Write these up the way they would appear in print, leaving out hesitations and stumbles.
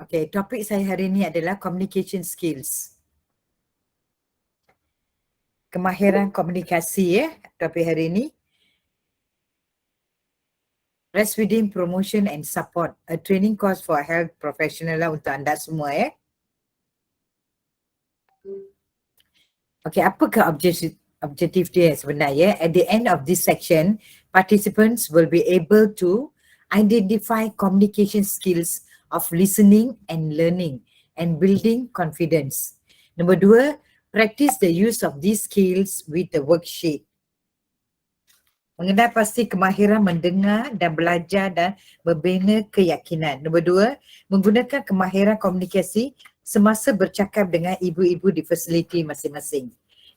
Okay, topik saya hari ini adalah communication skills. Kemahiran komunikasi topik hari ini. Breastfeeding Promotion and Support, a training course for health professional lah untuk anda semua Okay, apakah objektif dia sebenarnya? At the end of this section, participants will be able to identify communication skills of listening and learning and building confidence. Number 2, practice the use of these skills with the worksheet. Mengenal pasti kemahiran mendengar dan belajar dan membina keyakinan. Nombor 2, menggunakan kemahiran komunikasi semasa bercakap dengan ibu-ibu di fasiliti masing-masing.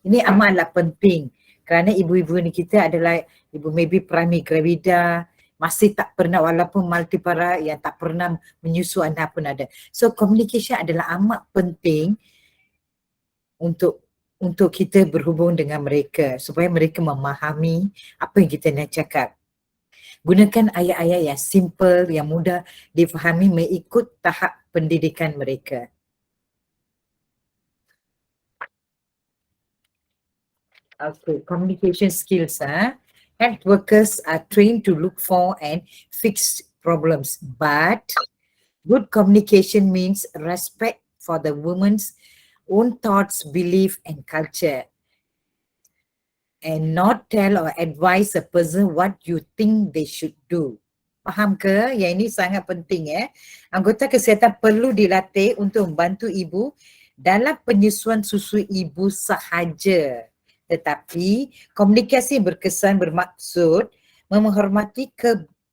Ini amatlah penting kerana ibu-ibu ni kita adalah ibu maybe primary gravida, masih tak pernah walaupun multipara yang tak pernah menyusu anak pun ada. So communication adalah amat penting untuk kita berhubung dengan mereka supaya mereka memahami apa yang kita nak cakap. Gunakan ayat-ayat yang simple, yang mudah difahami mengikut tahap pendidikan mereka. Okay, communication skills. Health workers are trained to look for and fix problems, but good communication means respect for the woman's own thoughts, belief and culture, and not tell or advise a person what you think they should do. Faham ke? Yang ini sangat penting Anggota kesihatan perlu dilatih untuk membantu ibu dalam penyusuan susu ibu sahaja. Tetapi komunikasi berkesan bermaksud menghormati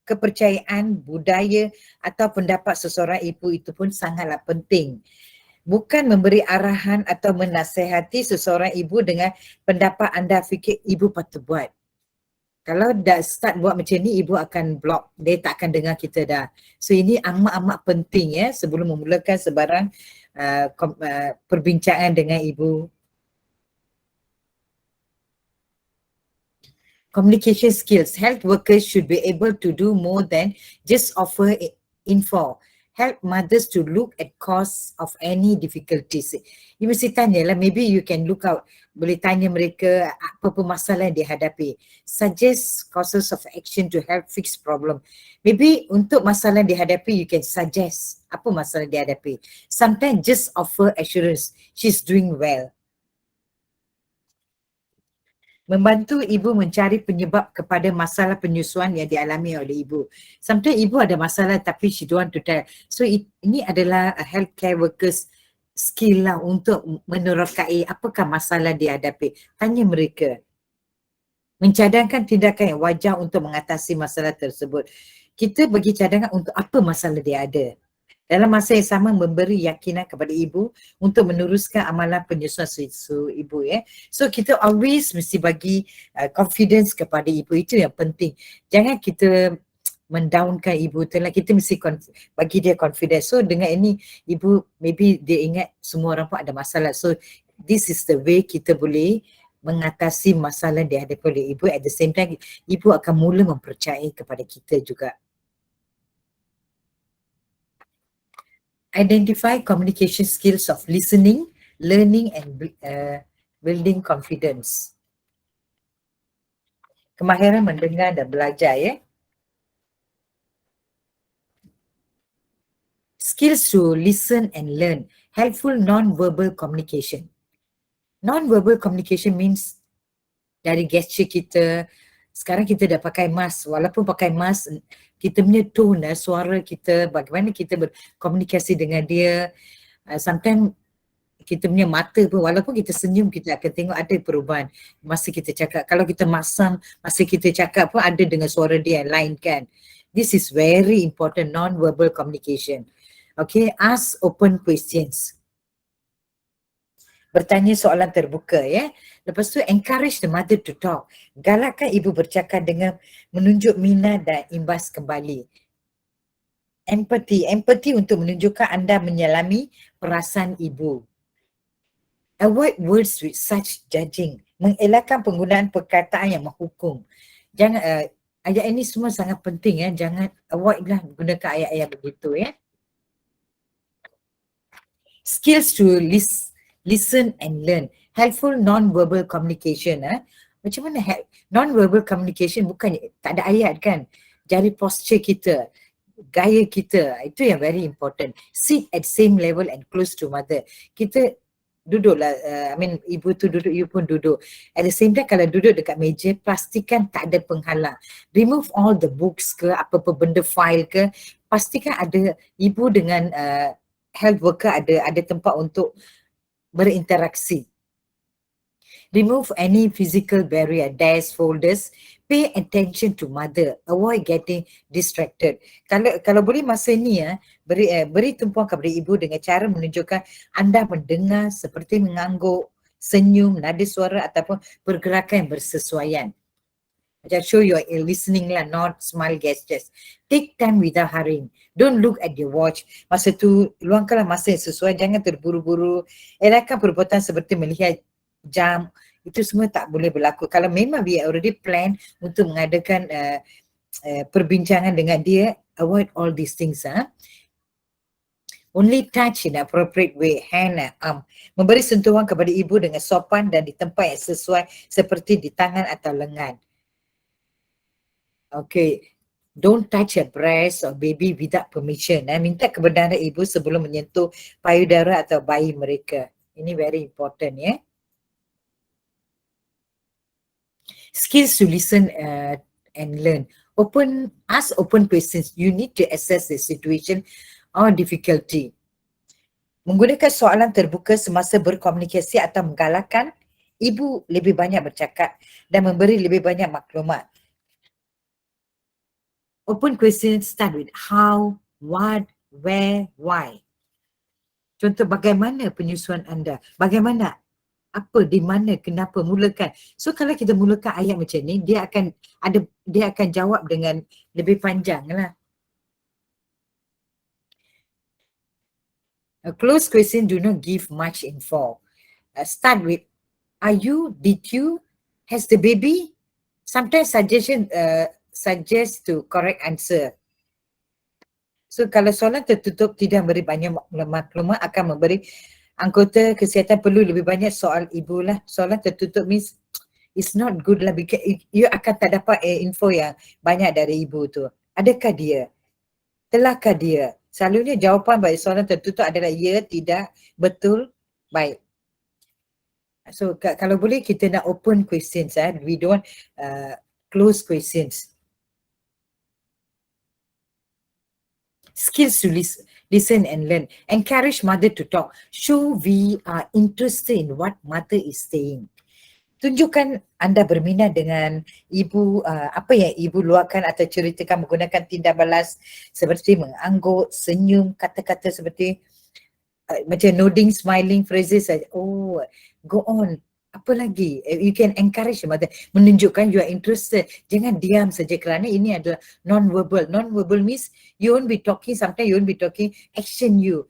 kepercayaan, budaya atau pendapat seseorang ibu itu pun sangatlah penting. Bukan memberi arahan atau menasihati seseorang ibu dengan pendapat anda fikir ibu patut buat. Kalau dah start buat macam ni, ibu akan block. Dia tak akan dengar kita dah. So ini amat-amat penting sebelum memulakan sebarang perbincangan dengan ibu. Communication skills. Health workers should be able to do more than just offer info. Help mothers to look at cause of any difficulties. You mesti tanyalah, maybe you can look out, boleh tanya mereka apa masalah yang dihadapi. Suggest causes of action to help fix problem. Maybe untuk masalah yang dihadapi, you can suggest apa masalah dihadapi. Sometimes just offer assurance, she's doing well. Membantu ibu mencari penyebab kepada masalah penyusuan yang dialami oleh ibu. Sometimes ibu ada masalah tapi she don't want to tell. So ini adalah healthcare workers skill lah untuk menerokai apakah masalah dihadapi. Tanya mereka. Mencadangkan tindakan yang wajar untuk mengatasi masalah tersebut. Kita bagi cadangan untuk apa masalah dia ada. Dalam masa yang sama memberi yakinan kepada ibu untuk meneruskan amalan penyusuan susu ibu So kita always mesti bagi confidence kepada ibu, itu yang penting. Jangan kita mendownkan ibu tu lah, kita mesti bagi dia confidence. So dengan ini ibu maybe dia ingat semua orang pun ada masalah. So this is the way kita boleh mengatasi masalah yang dihadapi oleh ibu. At the same time ibu akan mula mempercayai kepada kita juga. Identify communication skills of listening, learning and building confidence. Kemahiran mendengar dan belajar Skills to listen and learn. Helpful non-verbal communication. Non-verbal communication means dari gesture kita. Sekarang kita dah pakai mask. Walaupun pakai mask, kita punya tone, suara kita, bagaimana kita berkomunikasi dengan dia. Sometimes kita punya mata pun, walaupun kita senyum, kita akan tengok ada perubahan masa kita cakap. Kalau kita masam, masa kita cakap pun ada dengan suara dia yang lain kan. This is very important, non-verbal communication. Okay, ask open questions. Bertanya soalan terbuka Lepas tu encourage the mother to talk. Galakkan ibu bercakap dengan menunjuk minat dan imbas kembali. Empathy untuk menunjukkan anda menyelami perasaan ibu. Avoid words with such judging. Mengelakkan penggunaan perkataan yang menghukum. Jangan ayat ini semua sangat penting Jangan avoid lah gunakan ayat-ayat begitu Skills to listen and learn. Helpful non-verbal communication. Macam mana non-verbal communication? Bukan tak ada ayat kan. Jari posture kita, gaya kita, itu yang very important. Sit at same level and close to mother. Kita duduklah, ibu tu duduk, you pun duduk. At the same time, kalau duduk dekat meja, pastikan tak ada penghalang. Remove all the books ke, apa-apa benda file ke, pastikan ada ibu dengan health worker ada tempat untuk berinteraksi. Remove any physical barrier, desks, folders. Pay attention to mother. Avoid getting distracted. Kalau boleh masa ni beri tumpuan kepada ibu dengan cara menunjukkan anda mendengar seperti mengangguk, senyum, nada suara ataupun pergerakan yang bersesuaian. Just show your listening lah, not smile gestures. Take time without hurrying. Don't look at your watch. Masa tu, luangkanlah masa yang sesuai. Jangan terburu-buru. Elakkan perbuatan seperti melihat jam. Itu semua tak boleh berlaku. Kalau memang we already plan untuk mengadakan perbincangan dengan dia, avoid all these things. Only touch in appropriate way, hand and arm. Memberi sentuhan kepada ibu dengan sopan dan di tempat yang sesuai seperti di tangan atau lengan. Okay, don't touch a breast or baby without permission. Minta kebenaran ibu sebelum menyentuh payudara atau bayi mereka. Ini very important, ya. Skills to listen and learn. Ask open questions. You need to assess the situation or difficulty. Menggunakan soalan terbuka semasa berkomunikasi atau menggalakkan ibu lebih banyak bercakap dan memberi lebih banyak maklumat. Open questions start with how, what, where, why. Contoh, bagaimana penyusuan anda? Bagaimana? Apa, di mana, kenapa, mulakan. So kalau kita mulakan ayat macam ni, dia akan jawab dengan lebih panjang lah. A closed question do not give much info. Start with, are you, did you, has the baby? Sometimes suggestion suggest to correct answer. So kalau soalan tertutup tidak beri banyak maklumat, akan memberi anggota kesihatan perlu lebih banyak soal ibu lah. Soalan tertutup means it's not good lah, because you akan tak dapat info yang banyak dari ibu tu. Adakah dia? Telahkah dia? Selalunya jawapan bagi soalan tertutup adalah ya, tidak, betul, baik. So kalau boleh kita nak open questions, we don't close questions. Skills to listen and learn. Encourage mother to talk. Show we are interested in what mother is saying. Tunjukkan anda berminat dengan ibu, apa yang ibu luahkan atau ceritakan menggunakan tindak balas seperti mengangguk, senyum, kata-kata seperti macam nodding, smiling, phrases. Oh, go on. Apa lagi? You can encourage mother, menunjukkan you are interested. Jangan diam saja kerana ini adalah non-verbal. Non-verbal means you won't be talking, sometimes you won't be talking, action you.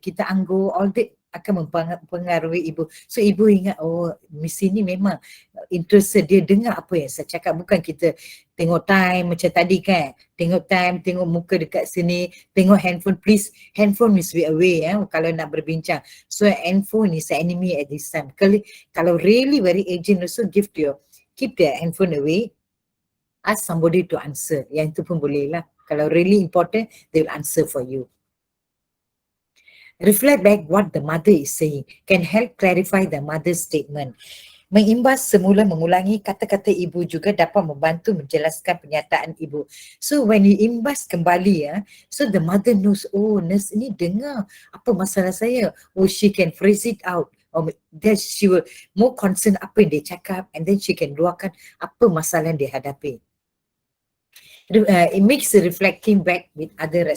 Kita angguk, all that akan mempengaruhi ibu. So ibu ingat, oh Miss ini memang interested, dia dengar apa yang saya cakap. Bukan kita tengok time macam tadi kan. Tengok time, tengok muka dekat sini, tengok handphone. Please, handphone must be away kalau nak berbincang. So handphone is the enemy at this time. Kalau really very urgent also, keep the handphone away. Ask somebody to answer. Yang itu pun boleh lah. Kalau really important, they will answer for you. Reflect back what the mother is saying. Can help clarify the mother's statement. Mengimbas semula mengulangi kata-kata ibu juga dapat membantu menjelaskan pernyataan ibu. So when you imbas kembali, so the mother knows, oh nurse ini dengar apa masalah saya. Oh she can phrase it out. Or then she will more concern apa yang dia cakap, and then she can luahkan apa masalah yang dia hadapi. It makes reflecting back with other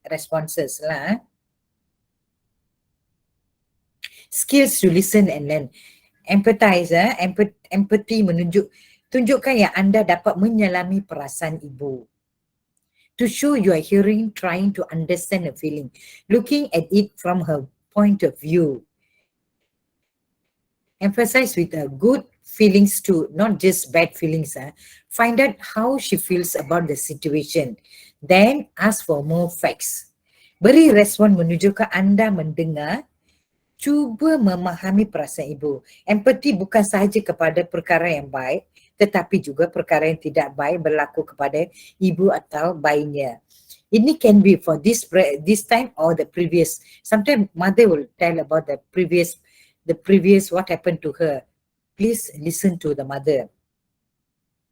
responses lah. Skills to listen and learn. Empathize, empathy tunjukkan yang anda dapat menyelami perasaan ibu. To show you are hearing, trying to understand a feeling, looking at it from her point of view. Emphasize with good feelings too, not just bad feelings. Find out how she feels about the situation. Then ask for more facts. Beri respon menunjukkan anda mendengar. Cuba memahami perasaan ibu. Empathy bukan sahaja kepada perkara yang baik, tetapi juga perkara yang tidak baik berlaku kepada ibu atau bayinya. Ini can be for this time or the previous. Sometimes mother will tell about the previous what happened to her. Please listen to the mother.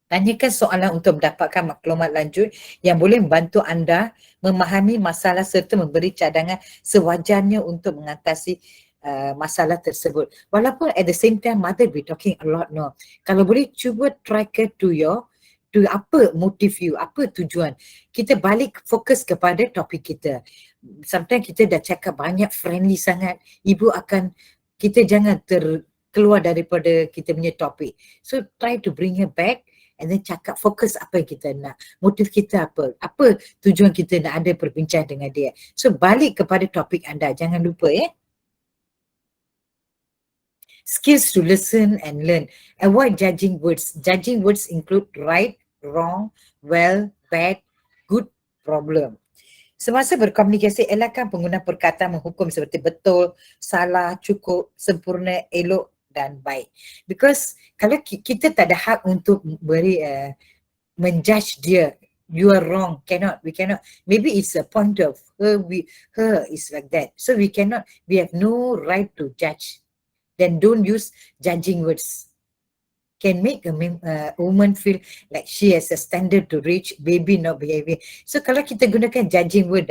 Tanyakan soalan untuk mendapatkan maklumat lanjut yang boleh membantu anda memahami masalah serta memberi cadangan sewajarnya untuk mengatasi masalah tersebut. Walaupun at the same time mother be talking a lot, no. Kalau boleh cuba track to apa motif you, apa tujuan. Kita balik fokus kepada topik kita. Sometimes kita dah cakap banyak friendly sangat, kita jangan keluar daripada kita punya topik. So try to bring her back and then cakap fokus apa yang kita nak, motif kita apa tujuan kita nak ada perbincangan dengan dia. So balik kepada topik anda, jangan lupa ya. Skills to listen and learn. Avoid judging words. Judging words include right, wrong, well, bad, good, problem. Semasa berkomunikasi, elakkan penggunaan perkataan menghukum seperti betul, salah, cukup, sempurna, elok dan baik. Because kalau kita tak ada hak untuk menjudge dia, you are wrong, we cannot. Maybe it's a point of her is like that. So we have no right to judge. Then don't use judging words. Can make a woman feel like she has a standard to reach, baby not behaving. So kalau kita gunakan judging word,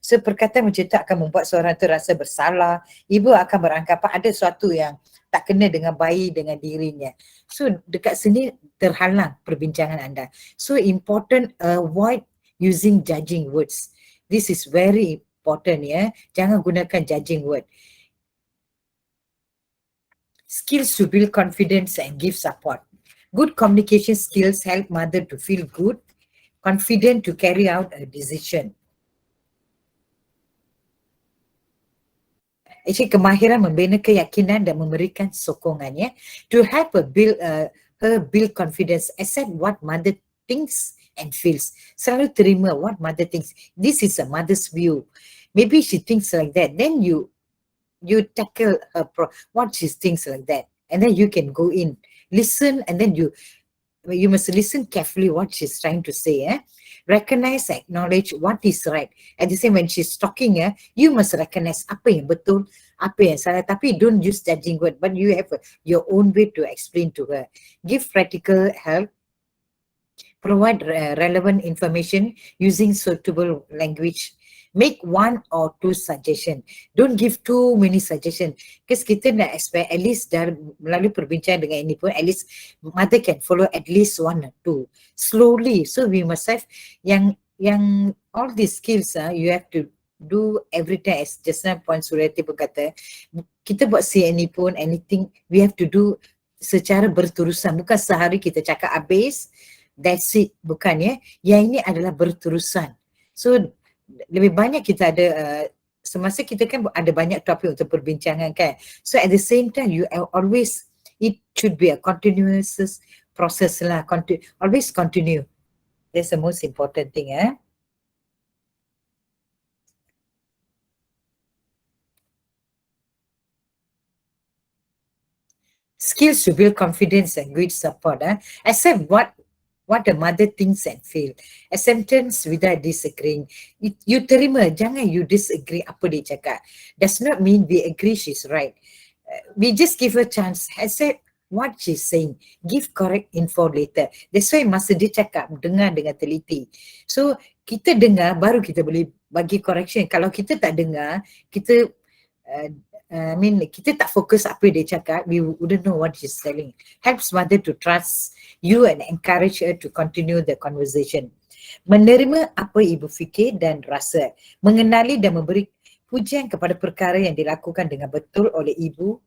so perkataan macam tu akan membuat seorang tu rasa bersalah. Ibu akan beranggapan ada sesuatu yang tak kena dengan bayi, dengan dirinya. So dekat sini terhalang perbincangan anda. So important, avoid using judging words. This is very important ya. Jangan gunakan judging word. Skills to build confidence and give support. Good communication skills help mother to feel good, confident to carry out a decision. Actually, kemahiran membina keyakinan dan memberikan sokongan ya. To help her build confidence, accept what mother thinks and feels. Selalu terima what mother thinks. This is a mother's view. Maybe she thinks like that. Then you tackle her what she thinks like that, and then you can go in, listen, and then you must listen carefully what she's trying to say. Recognize, acknowledge what is right. At the same, when she's talking, you must recognize apa yang betul, apa yang salah. Tapi don't use judging word, but you have your own way to explain to her. Give practical help. Provide relevant information using suitable language. Make one or two suggestions. Don't give too many suggestions. Because kita nak expect at least melalui perbincangan dengan ini pun, at least mother can follow at least one or two. Slowly. So we must have yang all these skills you have to do every time. As just now Puan Suryati pun kata, kita buat CNE pun, anything, we have to do secara berterusan. Bukan sehari kita cakap habis, that's it. Bukan ya. Yang ini adalah berterusan. So lebih banyak kita ada semasa kita kan ada banyak topik untuk perbincangan kan. So at the same time you always, it should be a continuous process lah. Always continue. That's the most important thing. Skills to build confidence and good support. Accept what the mother thinks and feel. Acceptance without disagreeing. You terima, jangan you disagree apa dia cakap. Does not mean we agree she's right. We just give her chance. Accept what she's saying. Give correct info later. That's why masa dia cakap, dengar dengan teliti. So kita dengar baru kita boleh bagi correction. Kalau kita tak dengar, kita kita tak fokus apa dia cakap, we wouldn't know what she's telling. Helps mother to trust you and encourage her to continue the conversation. Menerima apa ibu fikir dan rasa. Mengenali dan memberi pujian kepada perkara yang dilakukan dengan betul oleh ibu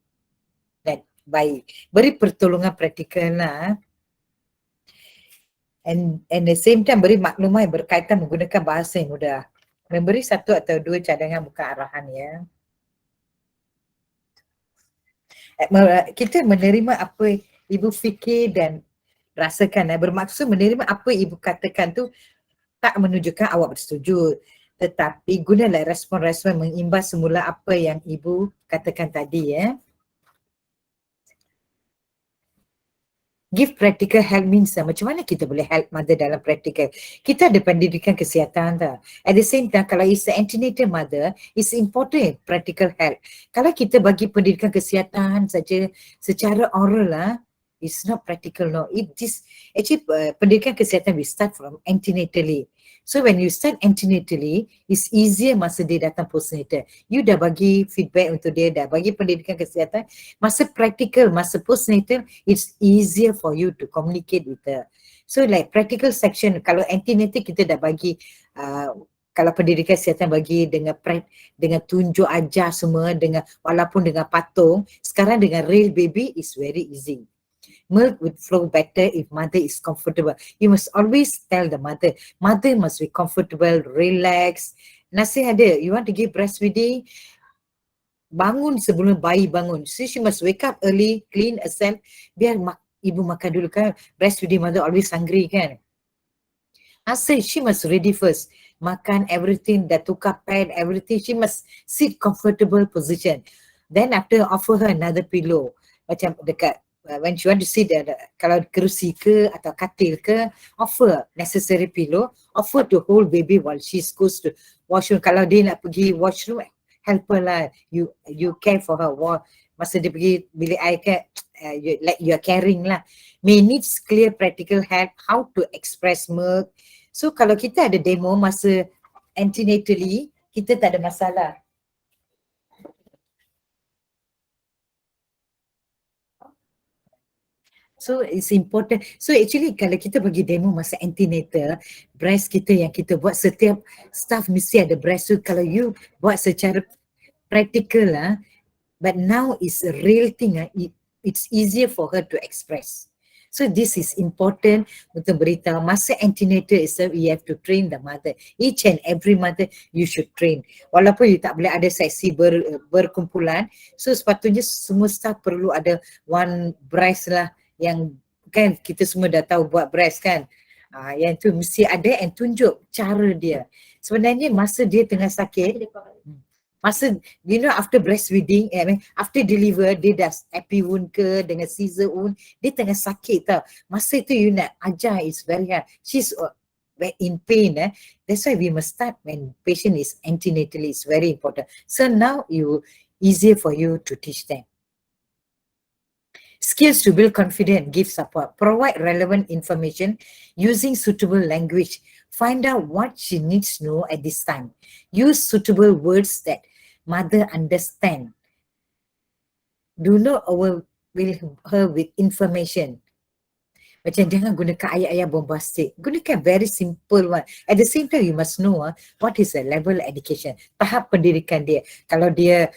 dan baik. Beri pertolongan praktikal lah. And the same time beri maklumat yang berkaitan menggunakan bahasa yang mudah. Memberi satu atau dua cadangan bukan arahan ya. Kita menerima apa ibu fikir dan rasakan. Bermaksud menerima apa ibu katakan tu tak menunjukkan awak bersetuju. Tetapi gunalah respon-respon mengimbas semula apa yang ibu katakan tadi ya. Give practical help means macam mana kita boleh help mother dalam practical. Kita ada pendidikan kesihatan tak. At the same time, kalau it's the antenatal mother, it's important practical help. Kalau kita bagi pendidikan kesihatan saja secara oral lah, it's not practical no. It is actually pendidikan kesihatan we start from antenatally. So when you start antenatally, it's easier masa dia datang postnatal. You dah bagi feedback untuk dia, dah bagi pendidikan kesihatan. Masa practical, masa postnatal, it's easier for you to communicate with her. So like practical section, kalau antenatal kita dah bagi, kalau pendidikan kesihatan bagi dengan tunjuk ajar semua, dengan walaupun dengan patung, sekarang dengan real baby is very easy. Milk would flow better if mother is comfortable. You must always tell the mother must be comfortable, relax. Nasi ada, you want to give breastfeeding, bangun sebelum bayi bangun. So she must wake up early, clean herself, biar ibu makan dulu kan. Breastfeeding mother always hungry kan. Asal she must ready first. Makan everything, dah tukar pad, everything. She must sit comfortable position. Then after offer her another pillow. Macam dekat when she want to sit kalau kerusi ke atau katil ke, offer necessary pillow, offer to hold baby while she goes to washroom. Kalau dia nak pergi washroom, help her lah, you care for her. Masa dia pergi bilik air ke, like you are caring lah. May needs clear practical help how to express milk. So kalau kita ada demo masa antenatally, kita tak ada masalah. So it's important. So actually kalau kita bagi demo masa antenatal, breast kita yang kita buat, setiap staff mesti ada breast. So kalau you buat secara practical lah, but now it's a real thing, it's easier for her to express. So this is important untuk beritahu masa antenatal itself, you have to train the mother. Each and every mother you should train. Walaupun you tak boleh ada sesi berkumpulan, so sepatutnya semua staff perlu ada one breast lah, yang kan kita semua dah tahu buat breast kan. Yang tu mesti ada and tunjuk cara dia. Sebenarnya masa dia tengah sakit, masa after breastfeeding, after deliver, dia dah epi wound ke dengan scissor wound, dia tengah sakit tau. Masa tu you nak ajar is very hard. She's in pain. That's why we must start when patient is antenatally. It's very important. So now easier for you to teach them. Skills to build confidence, give support, provide relevant information using suitable language. Find out what she needs to know at this time. Use suitable words that mother understand. Do not overwhelm her with information. Macam jangan gunakan ayat-ayat bombastic. Gunakan very simple one. At the same time, you must know what is the level education, tahap pendidikan dia. Kalau dia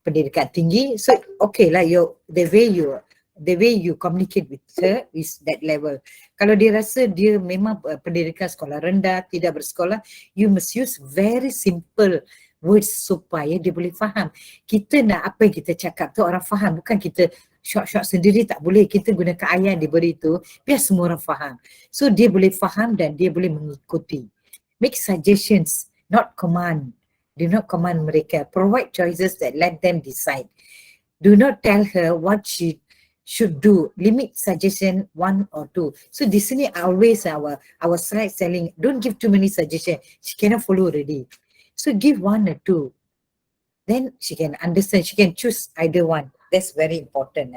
pendidikan tinggi, so okay lah, the way you communicate with her is that level. Kalau dia rasa dia memang pendidikan sekolah rendah, tidak bersekolah, you must use very simple words supaya dia boleh faham. Kita nak apa yang kita cakap tu orang faham, bukan kita short sendiri, tak boleh. Kita gunakan ayat yang diberi tu, biar semua orang faham. So dia boleh faham dan dia boleh mengikuti. Make suggestions, not command. Do not command mereka. Provide choices that let them decide. Do not tell her what she should do. Limit suggestion 1 or 2. So di sini always our slide selling. Don't give too many suggestions. She cannot follow already. So give 1 or 2. Then she can understand. She can choose either one. That's very important.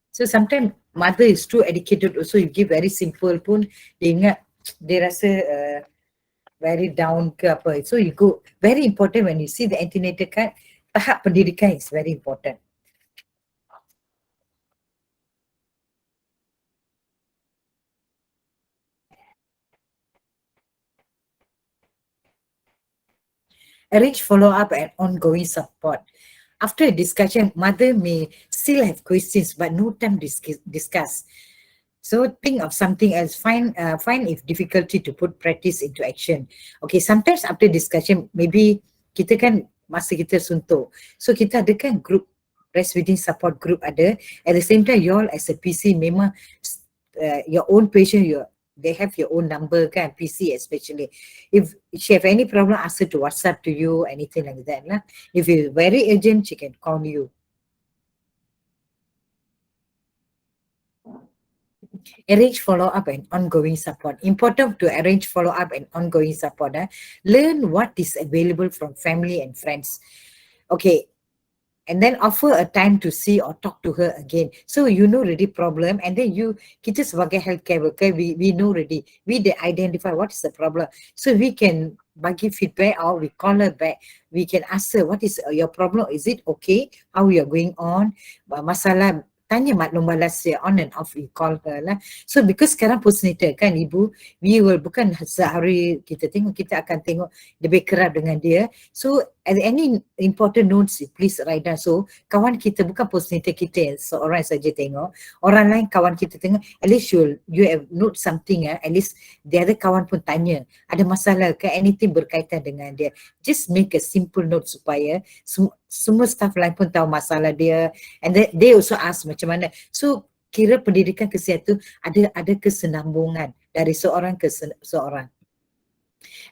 So sometimes mother is too educated also. You give very simple pun, dia ingat, dia rasa very down ke apa. So you go, very important when you see the antenatal card, tahap pendidikan is very important. Arrange follow-up and ongoing support. After a discussion, mother may still have questions but no time discuss. So think of something else. Find if difficulty to put practice into action. Okay, sometimes after discussion, maybe kita kan masa kita suntuk. So kita ada kan group, breastfeeding support group ada. At the same time, you all as a PC memang your own patient, they have your own number kan, PC especially. If she have any problem, ask her to WhatsApp to you, anything like that lah. If it's very urgent, she can call you. Arrange follow-up and ongoing support. Important to arrange follow-up and ongoing support. Learn what is available from family and friends. Okay, and then offer a time to see or talk to her again. So you know already problem, and then kita sebagai healthcare worker, we know already, we identify what is the problem. So we can bagi feedback or we call her back. We can ask her, what is your problem? Is it okay? How you are going on? Masalah, tanya maklum balas dia, on and off we call her lah. So because sekarang postnatal kan ibu, we will bukan sehari kita tengok, kita akan tengok lebih kerap dengan dia. So any important notes, please write down. So kawan kita bukan postnatal kita seorang saja tengok, orang lain kawan kita tengok, at least you have note something, at least the other kawan pun tanya, ada masalah ke, anything berkaitan dengan dia. Just make a simple note supaya semua staff lain pun tahu masalah dia, and they also ask macam mana. So kira pendidikan kesihatan ada kesenambungan dari seorang ke seorang.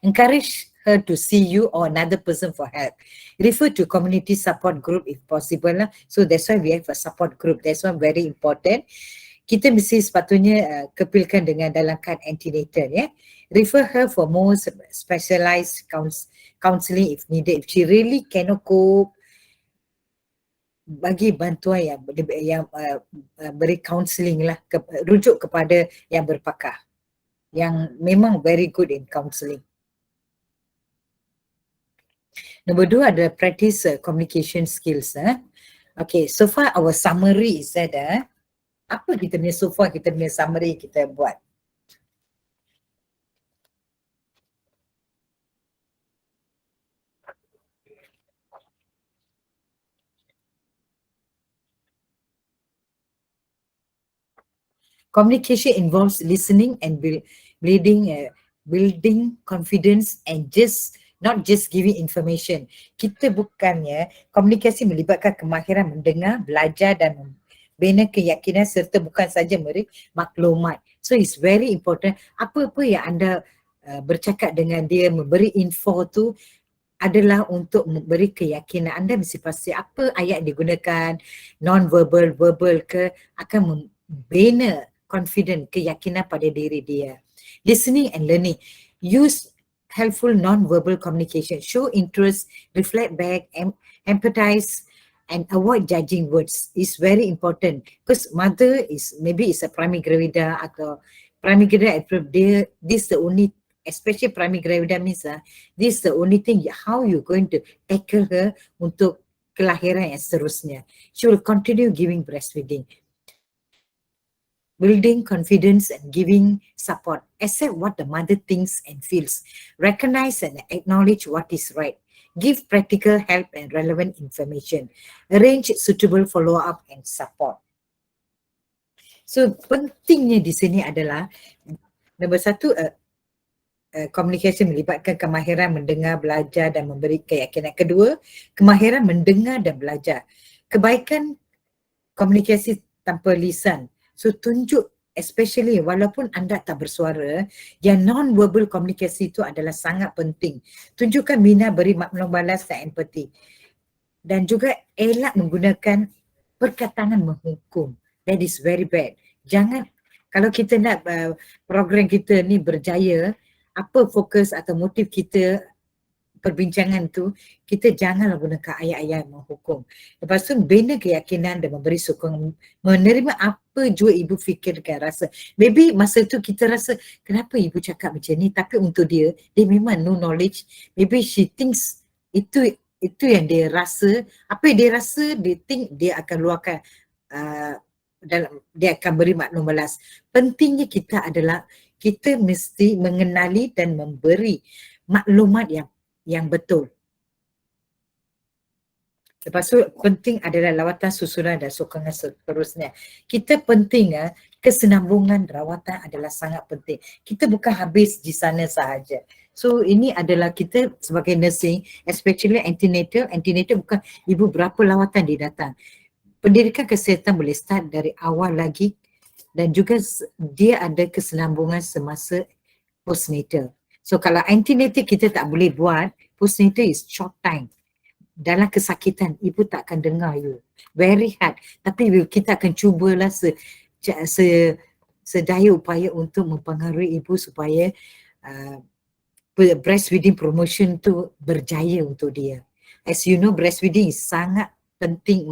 Encourage her to see you or another person for help. Refer to community support group if possible lah. So that's why we have a support group. That's one very important. Kita mesti sepatutnya kepilkan dengan dalam kad antenatal ya. Refer her for more specialized counselling if needed. If she really cannot cope, bagi bantuan yang beri counselling lah, rujuk kepada yang berpakar, yang memang very good in counselling. Number 2 ada practice communication skills. Okay, so far our summary is that apa kita punya so far, kita punya summary kita buat. Communication involves listening and building confidence and not just giving information. Kita bukannya, komunikasi melibatkan kemahiran mendengar, belajar dan membina keyakinan serta bukan saja memberi maklumat. So it's very important. Apa-apa yang anda bercakap dengan dia, memberi info tu adalah untuk memberi keyakinan. Anda mesti pasti apa ayat digunakan, non-verbal, verbal ke, akan membina confident, keyakinan pada diri dia. Listening and learning. Use helpful non-verbal communication. Show interest, reflect back, empathize, and avoid judging words. Is very important. Because mother is, maybe is a primary gravida atau primary gravida, this the only, especially primary gravida means this the only thing, how you going to tackle her untuk kelahiran yang seterusnya. She will continue giving breastfeeding. Building confidence and giving support. Accept what the mother thinks and feels. Recognize and acknowledge what is right. Give practical help and relevant information. Arrange suitable follow-up and support. So pentingnya di sini adalah nombor 1, communication melibatkan kemahiran mendengar, belajar dan memberi keyakinan. Kedua, kemahiran mendengar dan belajar. Kebaikan komunikasi tanpa lisan. So tunjuk, especially walaupun anda tak bersuara, yang non-verbal komunikasi itu adalah sangat penting. Tunjukkan minat, beri maklum balas dan empati. Dan juga elak menggunakan perkataan menghukum. That is very bad. Jangan, kalau kita nak program kita ni berjaya, apa fokus atau motif kita perbincangan tu, kita janganlah gunakan ayat-ayat menghukum. Lepas tu bina keyakinan dan memberi sokongan, menerima apa jua ibu fikirkan, rasa. Maybe masa tu kita rasa kenapa ibu cakap macam ni, tapi untuk dia memang no knowledge. Maybe she thinks itu yang dia rasa, apa yang dia rasa, dia think dia akan luahkan dia akan beri maklum balas. Pentingnya kita adalah kita mesti mengenali dan memberi maklumat yang betul. Lepas tu penting adalah lawatan susulan dan sokongan seterusnya. Kita penting kesenambungan rawatan adalah sangat penting. Kita bukan habis di sana sahaja. So ini adalah kita sebagai nursing, especially antenatal bukan ibu berapa lawatan dia datang. Pendidikan kesihatan boleh start dari awal lagi dan juga dia ada kesinambungan semasa postnatal. So kalau antenatal kita tak boleh buat, postnatal is short time. Dalam kesakitan, ibu tak akan dengar you. Very hard. Tapi kita akan cubalah sedaya upaya untuk mempengaruhi ibu supaya breastfeeding promotion tu berjaya untuk dia. As you know, breastfeeding is sangat penting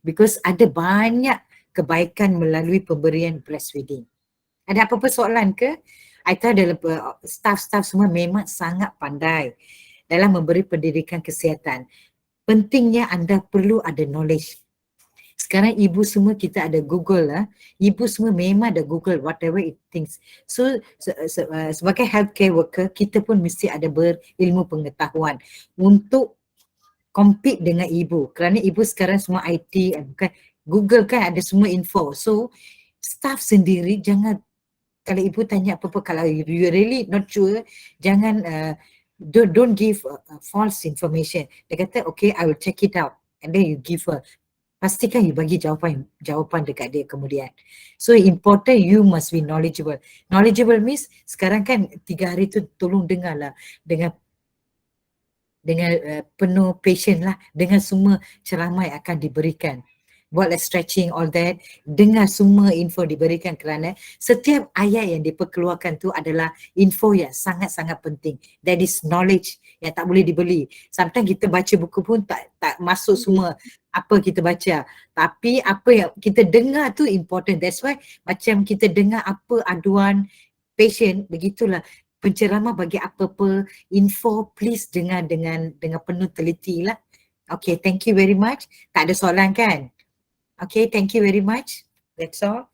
because ada banyak kebaikan melalui pemberian breastfeeding. Ada apa-apa soalan ke? I tahu dalam staff-staff semua memang sangat pandai dalam memberi pendidikan kesihatan. Pentingnya anda perlu ada knowledge. Sekarang ibu semua kita ada Google lah. Ibu semua memang ada Google whatever it thinks. So sebagai healthcare worker kita pun mesti ada berilmu pengetahuan untuk compete dengan ibu. Kerana ibu sekarang semua IT, bukan Google kan ada semua info. So staff sendiri jangan, kalau ibu tanya apa-apa, kalau you really not sure, jangan don't give false information. Dia kata okay, I will check it out, and then you give her. Pastikan you bagi jawapan dekat dia kemudian. So important, you must be knowledgeable. Knowledgeable means sekarang kan 3 hari tu tolong dengarlah dengan penuh patient lah, dengan semua ceramah yang akan diberikan. Buatlah stretching, all that. Dengar semua info diberikan kerana setiap ayat yang diperkeluarkan tu adalah info yang sangat-sangat penting. That is knowledge yang tak boleh dibeli. Sometimes kita baca buku pun tak masuk semua apa kita baca. Tapi apa yang kita dengar tu important. That's why macam kita dengar apa aduan patient, begitulah. Penceramah bagi apa-apa info, please dengar dengan penuh teliti lah. Okay, thank you very much. Tak ada soalan kan? Okay, thank you very much. That's all.